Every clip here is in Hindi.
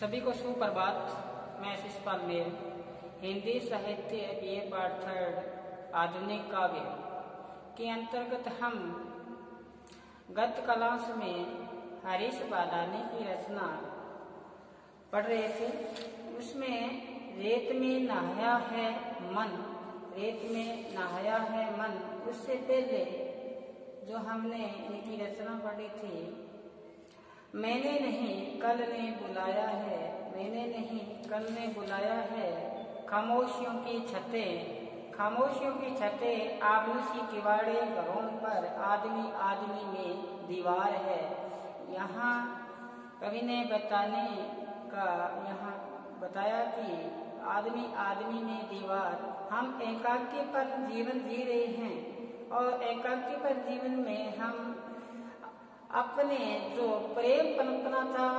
सभी को सुप्रभात। मैं शिषपाल मेल, हिंदी साहित्य BA पार्ट 3 आधुनिक काव्य के अंतर्गत हम गत क्लास में हरीश बादानी की रचना पढ़ रहे थे। उसमें रेत में नहाया है मन, रेत में नहाया है मन। उससे पहले जो हमने इनकी रचना पढ़ी थी, मैंने नहीं कल ने बुलाया है, मैंने नहीं कल ने बुलाया है। खामोशियों की छतें, खामोशियों की छतें, आबनूसी किवाड़े घरों पर, आदमी आदमी में दीवार है। यहाँ कवि ने बताया कि आदमी आदमी में दीवार। हम एकाकी पर जीवन जी रहे हैं और एकाकी पर जीवन में हम अपने जो प्रेम पनपना था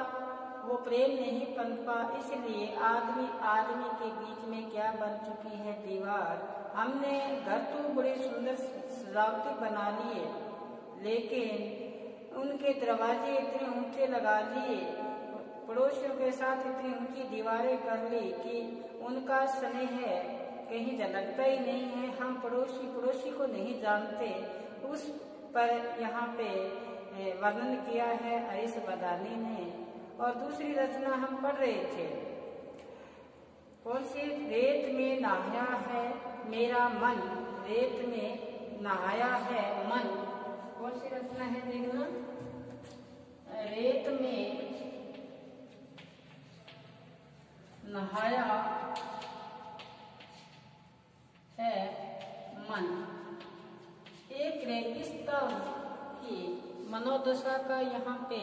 वो प्रेम नहीं पनपा, इसलिए आदमी आदमी के बीच में क्या बन चुकी है, दीवार। हमने घर तो बड़े सुंदर सजावटी बना लिए, लेकिन उनके दरवाजे इतने ऊंचे लगा लिए, पड़ोसियों के साथ इतनी ऊंची दीवारें कर ली कि उनका स्नेह कहीं झलकता ही नहीं है। हम पड़ोसी को नहीं जानते। उस पर यहाँ पे वर्णन किया है हरीश बादानी ने। और दूसरी रचना हम पढ़ रहे थे, कौन सी? रेत में नहाया है मेरा मन, रेत में नहाया है मन। कौन सी रचना है देखना? रेत में नहाया है मन। एक रेगिस्तान की मनोदशा का यहाँ पे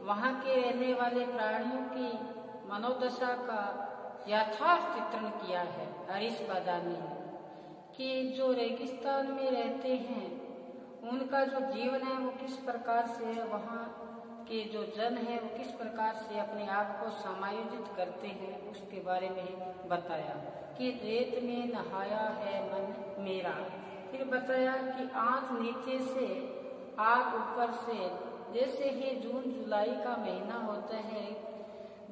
वहाँ के रहने वाले प्राणियों की मनोदशा का यथार्थ चित्रण किया है हरीश बादानी ने, कि जो रेगिस्तान में रहते हैं उनका जो जीवन है वो किस प्रकार से है, वहाँ के जो जन है वो किस प्रकार से अपने आप को समायोजित करते हैं, उसके बारे में बताया कि रेत में नहाया है मन मेरा। फिर बताया कि आँच नीचे से आग ऊपर से, जैसे ही जून जुलाई का महीना होता है,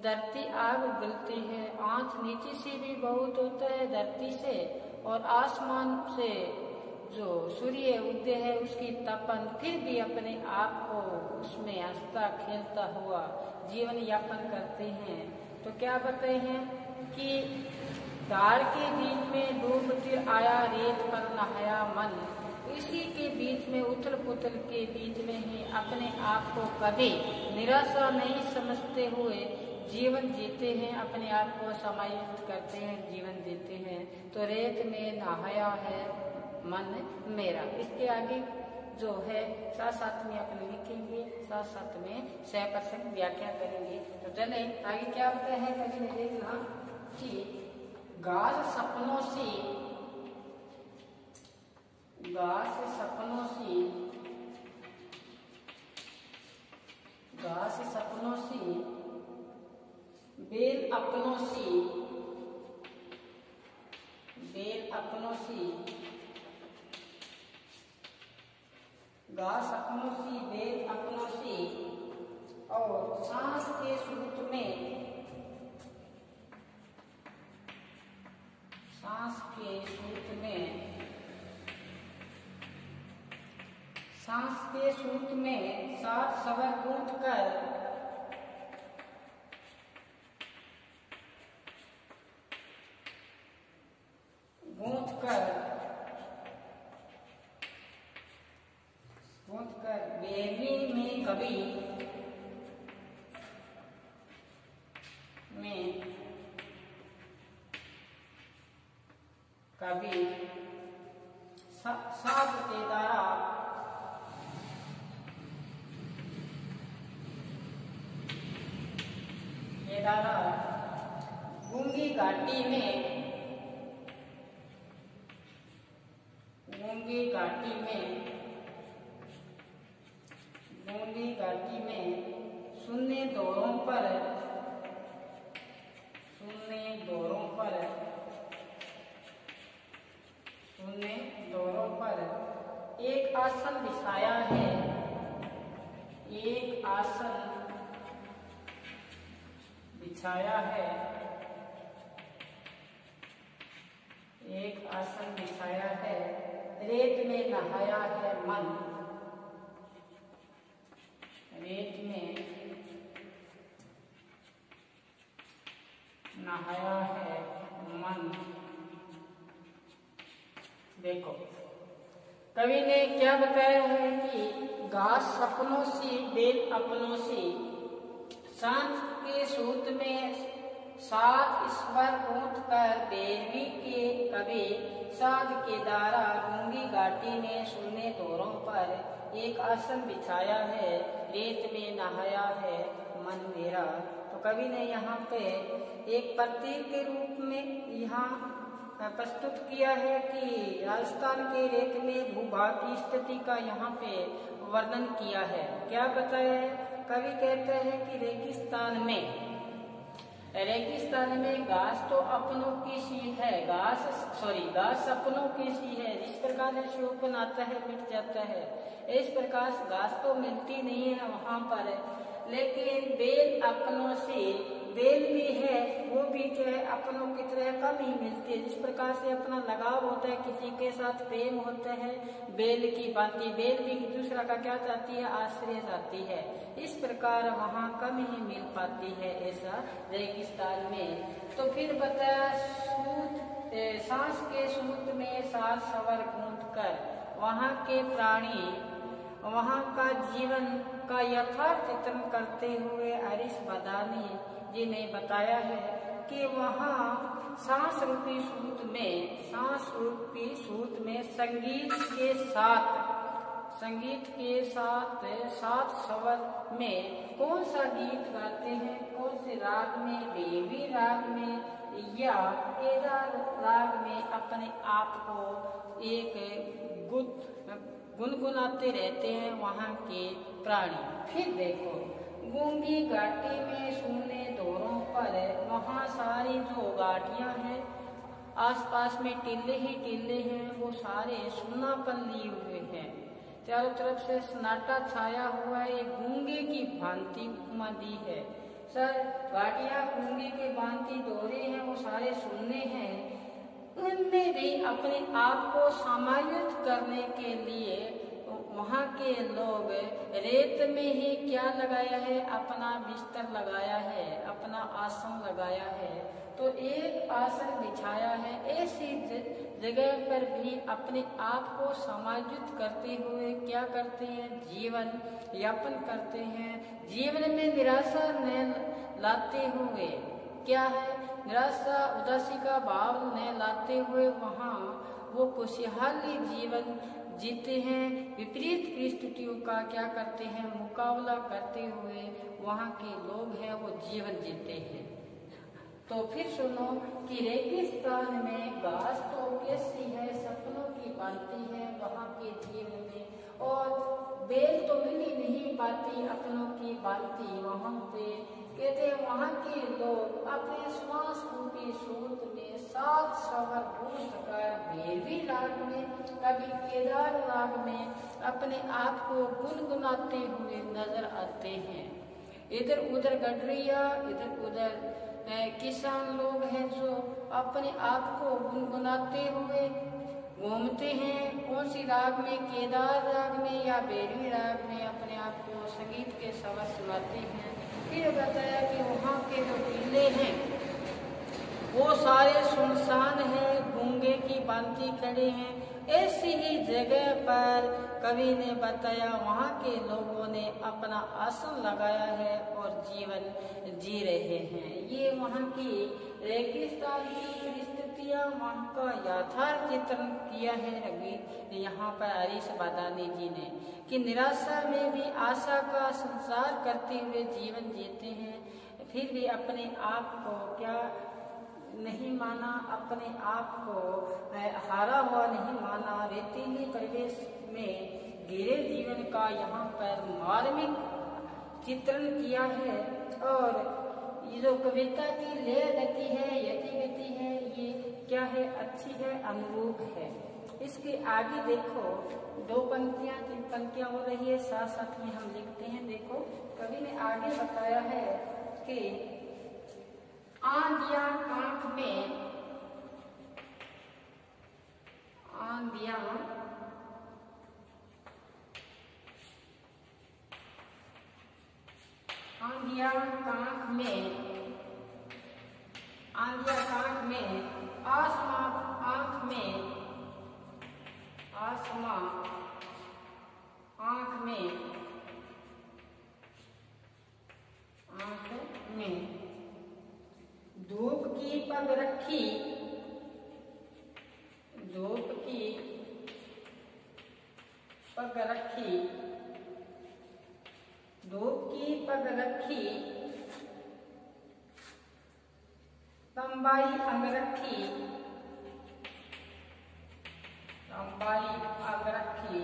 धरती आग उगलती है, आँच नीचे से भी बहुत होता है धरती से, और आसमान से जो सूर्य उदय है उसकी तपन, फिर भी अपने आप को उसमें हंसता खेलता हुआ जीवन यापन करते हैं। तो क्या बताए हैं कि धार के बीच में डूबते आया रेत पर नहाया मन। इसी के बीच में, उथल पुथल के बीच में ही अपने आप को कभी निराशा नहीं समझते हुए जीवन जीते हैं, अपने आप को समायोजित करते हैं, जीवन जीते हैं। तो रेत में नहाया है मन मेरा। इसके आगे जो है साथ साथ में अपने लिखेंगे, साथ साथ में सहप्रसंग व्याख्या करेंगे। तो चले आगे क्या होता है, कभी ने देखना कि गाज सपनों सी, गाज सपनों सी, गाज सपनों सी, बेल अपनों सी, बेल अपनों सी, गाज अपनों सी, बेल अपनों सी। और सांस के सूत में, सांस के सूत में, सांस के सूत में सात सवर गूंथ कर, बेली में कभी में कभी साध केदारा, केदारा गूंगी घाटी में, गूंगी घाटी में, गूंगी घाटी में शून्य दौरों पर, शून्य दौरों पर, शून्य दौरों पर एक आसन बिछाया है, एक आसन बिछाया है, एक आसन बिछाया है, रेत में नहाया है मन, रेत में नहाया है मन। देखो कवि ने क्या बताया है कि घास सपनों सी बेल अपनों सी, सांस के सूत में सात स्वर गूंथ कर बेरवी के कवि साध के दारा गूंगी घाटी में सुनने दोरों पर एक आसन बिछाया है, रेत में नहाया है मन मेरा। तो कवि ने यहाँ पे एक प्रतीक के रूप में यहाँ प्रस्तुत किया है कि राजस्थान के रेत में भूभाग की स्थिति का यहाँ पे वर्णन किया है। क्या बताया है? कवि कहते हैं कि रेगिस्तान में घास तो अपनों की सी है, घास अपनों की सी है। जिस प्रकार से शोभन आता है मिट जाता है, इस प्रकार घास तो मिलती नहीं है वहां पर, लेकिन बेल अपनों से, बेल भी है वो भी जो है अपनों की तरह कम ही मिलती है। जिस प्रकार से अपना लगाव होता है, किसी के साथ प्रेम होता है, बेल की भांति बेल भी दूसरा का क्या चाहती है, आश्रय चाहती है। इस प्रकार वहाँ कम ही मिल पाती है ऐसा रेगिस्तान में। तो फिर बताया सांस के सूत में सात स्वर गूंथ कर वहाँ के प्राणी, वहाँ का जीवन का यथार्थ चित्रण करते हुए हरीश बदानी जी ने बताया है कि वहाँ सांस रूपी सूत में संगीत के साथ सात स्वर में कौन सा गीत गाते हैं, कौन से राग में, देवी राग में या केदार राग में अपने आप को एक गुनगुनाते रहते हैं वहाँ के प्राणी। फिर देखो गूंगी घाटी में सुनने दोरों पर, वहाँ सारी जो घाटियाँ हैं आसपास में टीले ही टीले हैं, वो सारे सुन्नापन लिए हुए हैं, चारों तरफ से सन्नाटा छाया हुआ है। एक गूंगे की भांति उपमा दी है। सर घाटियाँ गूंगे के भांति दोहरे हैं, वो सारे सुनने हैं। उनमें भी अपने आप को समायोजित करने के लिए वहाँ के लोग रेत में ही क्या लगाया है, अपना बिस्तर लगाया है, अपना आसन लगाया है। तो एक आसन बिछाया है, ऐसी जगह पर भी अपने आप को समायोजित करते हुए क्या करते हैं, जीवन यापन करते हैं। जीवन में निराशा न लाते हुए, क्या है, निराशा उदासी का भाव न लाते हुए वहाँ वो खुशहाली जीवन जीते हैं। विपरीत परिस्थितियों का क्या करते हैं, मुकाबला करते हुए वहाँ के लोग हैं वो जीवन जीते हैं। तो फिर सुनो कि रेगिस्तान में घास तो कैसी है, सपनों की भांति है वहाँ के जीवन में, और बेल तो मिल ही नहीं पाती अपनों की भांति वहाँ पे। कहते हैं वहाँ के लोग अपने श्वास रूपी सूत में सात स्वर गूंथ कर भैरवी राग में, कभी केदार राग में अपने आप को गुनगुनाते हुए नजर आते हैं। इधर उधर गडरिया, इधर उधर किसान लोग हैं जो अपने आप को गुनगुनाते हुए घूमते हैं। कौन सी राग में, केदार राग में या भैरवी राग में अपने आप को संगीत के स्वर सुनाते हैं। फिर बताया कि वहाँ के जो टीले हैं वो सारे सुनसान हैं, गूंगे की भांति खड़े हैं। ऐसी ही जगह पर कवि ने बताया वहाँ के लोगों ने अपना आसन लगाया है और जीवन जी रहे हैं। ये वहाँ की रेगिस्तान की परिस्थितियाँ, वहाँ का यथार्थ चित्रण किया है रवि यहाँ पर हरीश बदानी जी ने, कि निराशा में भी आशा का संचार करते हुए जीवन जीते हैं। फिर भी अपने आप को क्या नहीं माना, अपने आप को हारा हुआ नहीं माना। रेतीली परिवेश में घिरे जीवन का यहाँ पर मार्मिक चित्रण किया है। और ये जो कविता की लय गति है, यति गति है, ये क्या है, अच्छी है, अनुरूप है। इसके आगे देखो दो पंक्तियां, तीन पंक्तियां हो रही है, साथ साथ में हम लिखते हैं। देखो कवि ने आगे बताया है कि आंधियां आंख में, आंधियां आंख में, आंधियां आंख में, आसमां आंख में, आसमां आंख में, आंख में, धूप की पग रखी, धूप की पग रखी, धूप की पग रखी, तंबाई अंगरखी, तंबाई अंगरखी,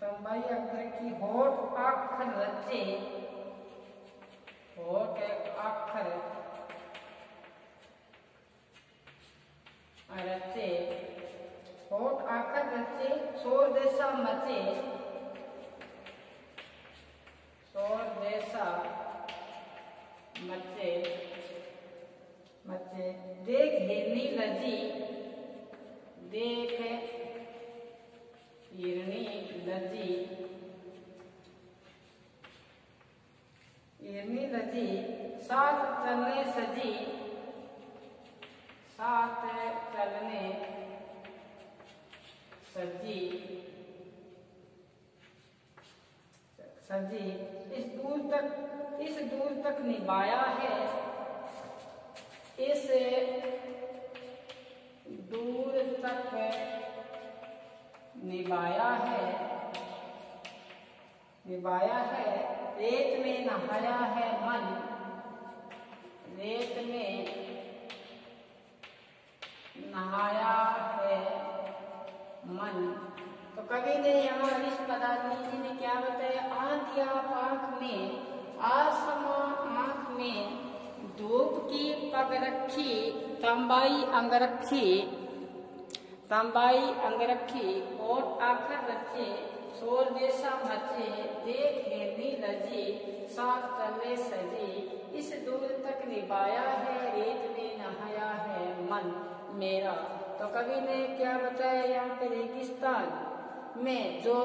तंबाई अंगरखी, होठ अक्षर रचे, होठ अक्षर रचे, होठ अक्षर रचे, शोर जैसा मचे, शोर जैसा मचे, मचे, देख हिरनी लजी, देख हिरनी लजी, हिरनी लजी, साथ चलने सजी, साथ चलने सजी, सजी, इस दूर तक निभाया है, इस दूर तक निभाया है, निभाया है, रेत में नहाया है मन, रेत में नहाया है मन। तो कवि ने यहाँ ऋष पदार्थ जी ने क्या बताया, आंधियां आंख में, आसमां आंख में, धूप की पग रखी, तंबाई अंगरखी, तंबाई अंगरखी, होठ आखर रचे, शोर जैसा मचे, देख हिरनी लजी, साथ चले सजी, इस दूर तक निभाया है, रेत में नहाया है मन मेरा। तो कवि ने क्या बताया, यहाँ पे रेगिस्तान में जो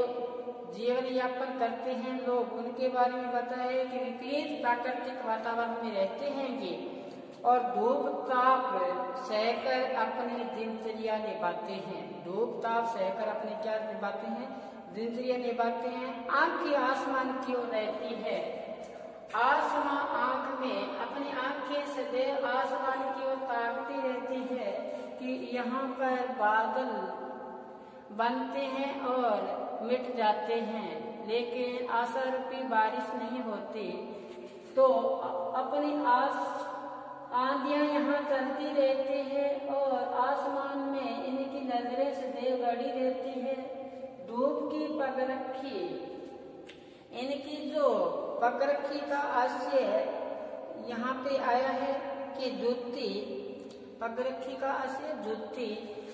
जीवन यापन करते हैं लोग, उनके बारे में बताया कि विपरीत प्राकृतिक वातावरण में रहते हैं ये, और धूप ताप सहकर अपनी दिनचर्या निभाते हैं, धूप ताप सहकर अपने क्या निभाते हैं, दिनचर्या निभाते हैं। आंखें आसमान की ओर रहती है, आसमां आंख में, अपनी आंखें सदैव आसमान की ओर ताकती रहती है कि यहाँ पर बादल बनते हैं और मिट जाते हैं, लेकिन आशा रूपी बारिश नहीं होती। तो अपनी आंधियां यहाँ चलती रहती है और आसमान में इनकी नजरें सदैव गड़ी रहती है। धूप की पगरखी, इनकी जो पगरखी का आशय यहाँ पे आया है कि जुत्ती, पगरखी का आशय जुत्ती,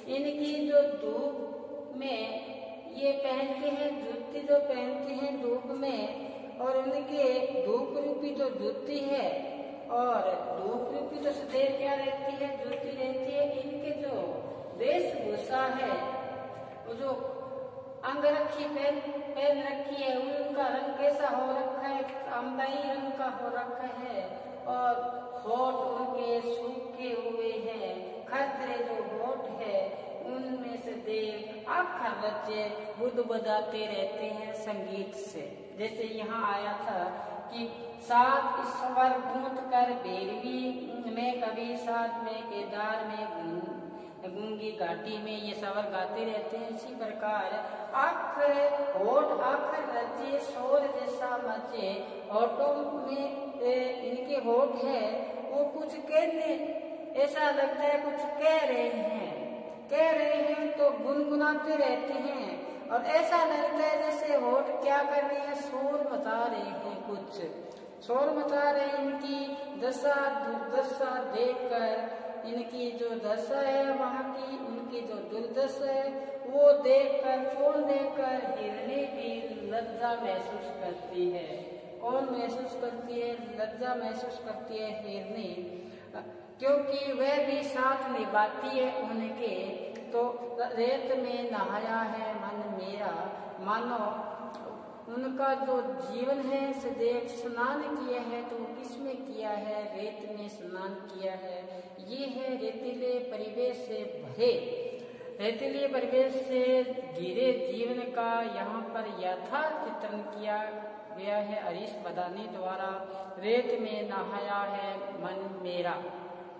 इनकी जो धूप में ये पहनते हैं, जुत्ती जो पहनते हैं धूप में, और उनके धूप रूपी जो जुत्ती है, और धूप रूपी जो सदैव क्या रहती है, जुत्ती रहती है। इनके जो वेशभूषा है, वो जो अंगरखी पहन रखी है, उनका रंग कैसा हो रखा है, तांबाई रंग का हो रखा है, और होठ उनके सूखे हुए हैं, खतरे जो होठ है उनमें से देव अक्षर बच्चे बुदबुदाते रहते हैं संगीत से। जैसे यहाँ आया था कि सात स्वर गूंथ कर भैरवी में, कभी साथ में केदार में, गूंगी घाटी में, ये स्वर गाते रहते हैं। इसी प्रकार अक्षर होठ अक्षर रचे, शोर जैसा मचे, होठों में इनके होठ है वो कुछ कहने, ऐसा लगता है कुछ कह रहे हैं तो गुनगुनाते रहते हैं, और ऐसा लगता है जैसे होठ क्या कर रहे हैं, शोर मचा रहे हैं, कुछ शोर मचा रहे हैं। इनकी दशा दुर्दशा देखकर, इनकी जो दशा है वहाँ की, उनकी जो दुर्दशा है वो देखकर, कौन देखकर, हिरनी भी लज्जा महसूस करती है। कौन महसूस करती है? लज्जा महसूस करती है हिरनी, क्योंकि वह भी साथ निभाती है उनके। तो रेत में नहाया है मन मेरा, मानो उनका जो जीवन है सदैव स्नान किया है। तो किसमें किया है? रेत में स्नान किया है। ये है रेतीले परिवेश से भरे, रेतीले परिवेश से घिरे जीवन का यहाँ पर यथार्थ चित्रण किया गया है हरीश बदानी द्वारा। रेत में नहाया है मन मेरा,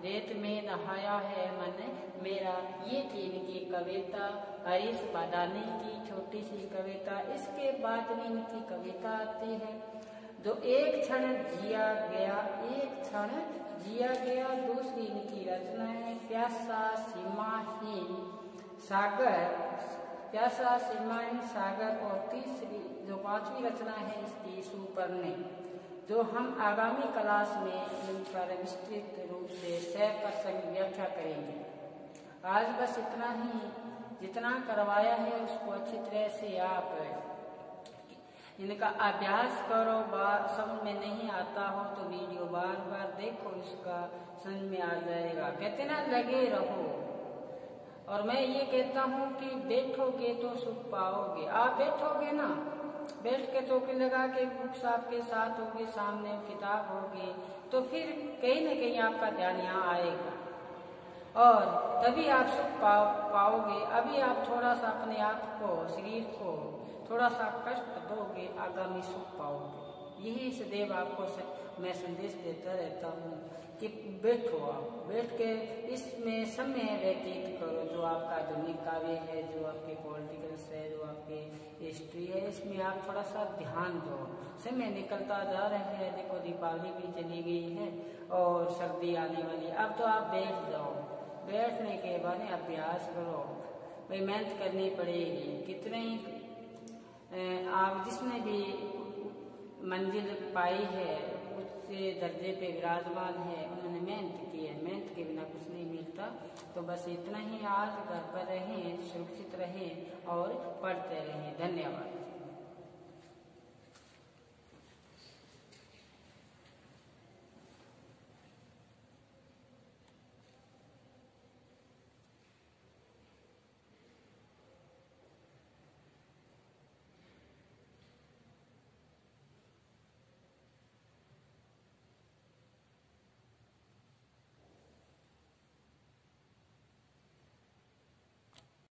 रेत में नहाया है मन मेरा, ये थी इनकी कविता, हरीश बदानी की छोटी सी कविता। इसके बाद में इनकी कविता आती है जो एक क्षण जिया गया, एक क्षण जिया गया। दूसरी इनकी रचना है प्यासा सीमाहीन सागर, प्यासा सीमाहीन सागर। और तीसरी जो पांचवी रचना है इसकी सुपर्णे, जो हम आगामी क्लास में इन पर विस्तृत रूप से सप्रसंग व्याख्या करेंगे। आज बस इतना ही, जितना करवाया है उसको अच्छी तरह से आप इनका अभ्यास करो। समझ में नहीं आता हो तो वीडियो बार बार देखो, इसका समझ में आ जाएगा। कहते ना लगे रहो। और मैं ये कहता हूँ कि बैठोगे तो सुख पाओगे। आप बैठोगे ना, बैठ के चौकी लगा के बुक्स आपके साथ होगी, सामने किताब होगी, तो फिर कहीं न कहीं आपका ध्यान यहाँ आएगा और तभी आप सुख पाओगे। अभी आप थोड़ा सा अपने आप को, शरीर को थोड़ा सा कष्ट दोगे, आगामी सुख पाओगे। यही सदैव आपको मैं संदेश देता रहता हूँ कि बैठो, आप बैठ के इसमें समय व्यतीत करो। जो आपका आधुनिक काव्य है, जो आपके पॉलिटिकल्स है, जो आपके हिस्ट्री है, इसमें आप थोड़ा सा ध्यान दो। समय निकलता जा रहा है, देखो दीपावली भी चली गई है और सर्दी आने वाली है। अब तो आप बैठ जाओ, बैठने के बाद अभ्यास करो, भाई मेहनत करनी पड़ेगी। कितने ही आप जिसने भी मंजिल पाई है, उससे दर्जे पे विराजमान है, उन्होंने मेहनत की है। मेहनत के बिना कुछ नहीं मिलता। तो बस इतना ही। आज घर पर रहें, सुरक्षित रहें और पढ़ते रहें। धन्यवाद।